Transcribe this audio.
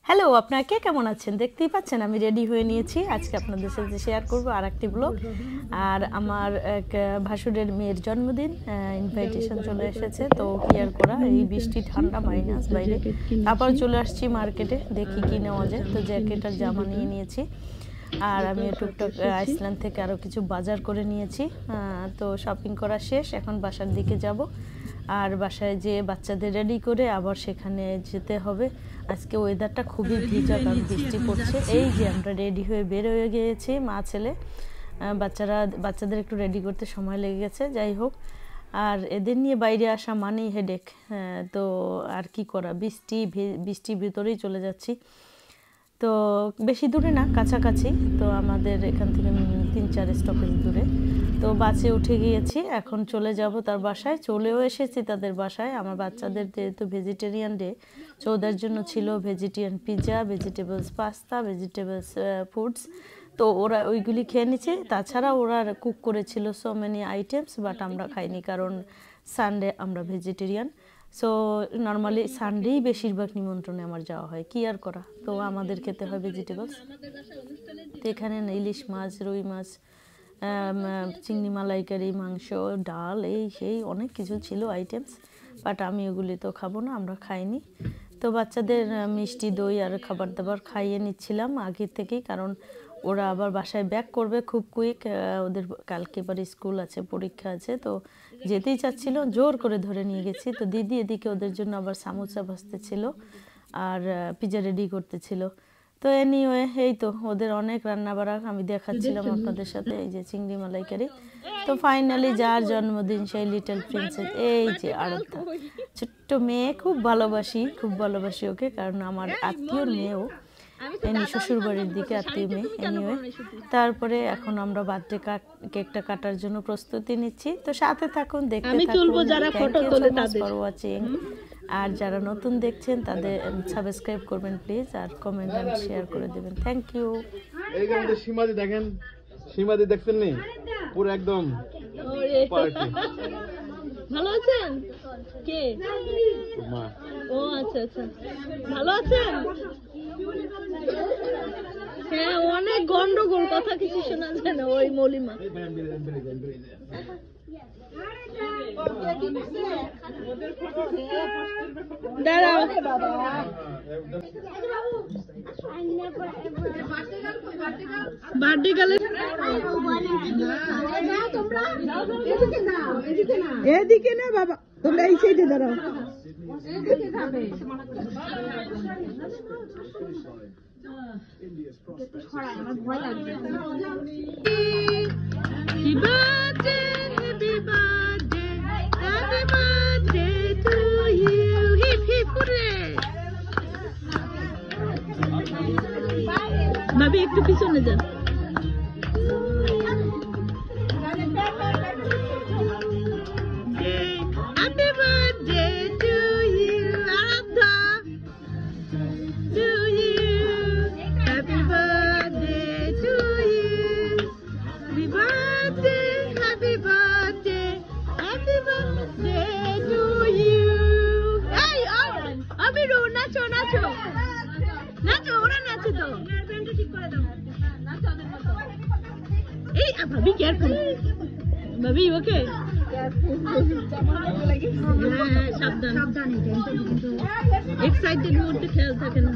Hello, আপনারা কে কেমন আছেন? দেখতেই পাচ্ছেন আমি রেডি হয়ে নিয়েছি। আজকে আপনাদের সাথে শেয়ার করব আরেকটি ব্লগ। আর আমার এক ভাসুরের মেয়ের জন্মদিন, ইনভাইটেশন চলে এসেছে। তো কি আর করা, এই বৃষ্টি ঠান্ডা মাইনাস বাইরে। তারপর চলে আসছি মার্কেটে, দেখি কি নেওয়া যায়। তো জ্যাকেট আর জামা নিয়ে নিয়েছি। আর আমি টুকটাক আইসল্যান্ড থেকে আরও কিছু বাজার করে নিয়েছি। তো শপিং করা শেষ, এখন বাসার দিকে যাব। আর বাসায় যেয়ে বাচ্চাদের রেডি করে আবার সেখানে যেতে হবে। আজকে ওয়েদারটা খুবই ভিজা, কারণ বৃষ্টি পড়ছে। এই যে আমরা রেডি হয়ে বের হয়ে গিয়েছি, মা ছেলে। বাচ্চাদের একটু রেডি করতে সময় লেগে গেছে, যাই হোক। আর এদের নিয়ে বাইরে আসা মানেই হেডেক। তো আর কি করা, বৃষ্টির ভিতরেই চলে যাচ্ছি। তো বেশি দূরে না, কাছাকাছি। তো আমাদের এখান থেকে 3-4 স্টপেজ দূরে। তো বাসে উঠে গিয়েছি, এখন চলে যাব তার বাসায়। চলেও এসেছি তাদের বাসায়। আমার বাচ্চাদের যেহেতু ভেজিটেরিয়ান ডে, তো ওদের জন্য ছিল vegetarian pizza, vegetables pasta, vegetables foods. তো ওরা ওইগুলি খেয়ে নিচ্ছে। তাছাড়া ওরা কুক করেছিল সো মেনি আইটেমস, বাট আমরা খাইনি, কারণ সানডে আমরা ভেজিটেরিয়ান। সো নর্মালি সানডেই বেশিরভাগ নিমন্ত্রণে আমার যাওয়া হয়, কি আর করা। তো আমাদের খেতে হয় ভেজিটেবলস। তো এখানে ইলিশ মাছ, রুই মাছ, চিংড়ি মালাইকারি, মাংস, ডাল, এই সেই অনেক কিছু ছিল আইটেমস, বাট আমি ওগুলি তো খাবো না, আমরা খাইনি। তো বাচ্চাদের মিষ্টি দই আর খাবার দাবার খাইয়ে নিচ্ছিলাম আগে থেকেই, কারণ ওরা আবার বাসায় ব্যাক করবে খুব কুইক। ওদের কালকে এবার স্কুল আছে, পরীক্ষা আছে। তো যেতেই চাচ্ছিল, জোর করে ধরে নিয়ে গেছি। তো দিদি এদিকে ওদের জন্য আবার সামোসা ভাজতেছিল আর পিৎজা রেডি করতেছিল। তো এনিওয়ে, এই তো ওদের অনেক রান্নাবাড়া আমি দেখাচ্ছিলাম আপনাদের সাথে। এই যে চিংড়ি মালাইকারি। তো ফাইনালি যার জন্মদিন, সেই লিটল প্রিন্সেস, এই যে আরাধ্যা, ছোট্ট মেয়ে। খুব ভালোবাসি ওকে, কারণ আমার আত্মীয়র মেয়েও, শ্বশুর বাড়ির দিকে আত্মীয় মেয়ে। এনিওয়ে, তারপরে এখন আমরা বার্থডে কেকটা কাটার জন্য প্রস্তুতি নিচ্ছি। তো সাথে থাকুন, দেখতে থাকুন। ওয়াচিং। আর যারা নতুন দেখছেন তাদের সাবস্ক্রাইব করবেন প্লিজ, আর কমেন্ট এন্ড শেয়ার করে দেবেন। Thank you. এই যে আমাদের সীমাদি দেখেন, সীমাদি দেখছেন নি, পুরো একদম পার্টি। ভালো আছেন? কে? মা। ও আচ্ছা আচ্ছা, ভালো আছেন? হ্যাঁ, অনেক গন্ডগোল, কথা কিছু শোনা যায় না। ওই মলিমা দাঁড়াও, বার্থডে গালে এদিকে না বাবা, তোমরা এই সাইডে দাঁড়াও। আমার ভয় লাগবে। ভাবি একটু পিছনে যান। Happy birthday to you Aradhya, to you, happy birthday to you, happy birthday, happy birthday, happy birthday to you. এই আমিরু, নাচো নাচো নাচো, ওরা নাচে তো। এই ভাবি কেয়ারফুল, ভাবি ওকে, সাবধান, এক্সাইটেড মুহূর্তে খেয়াল থাকে না।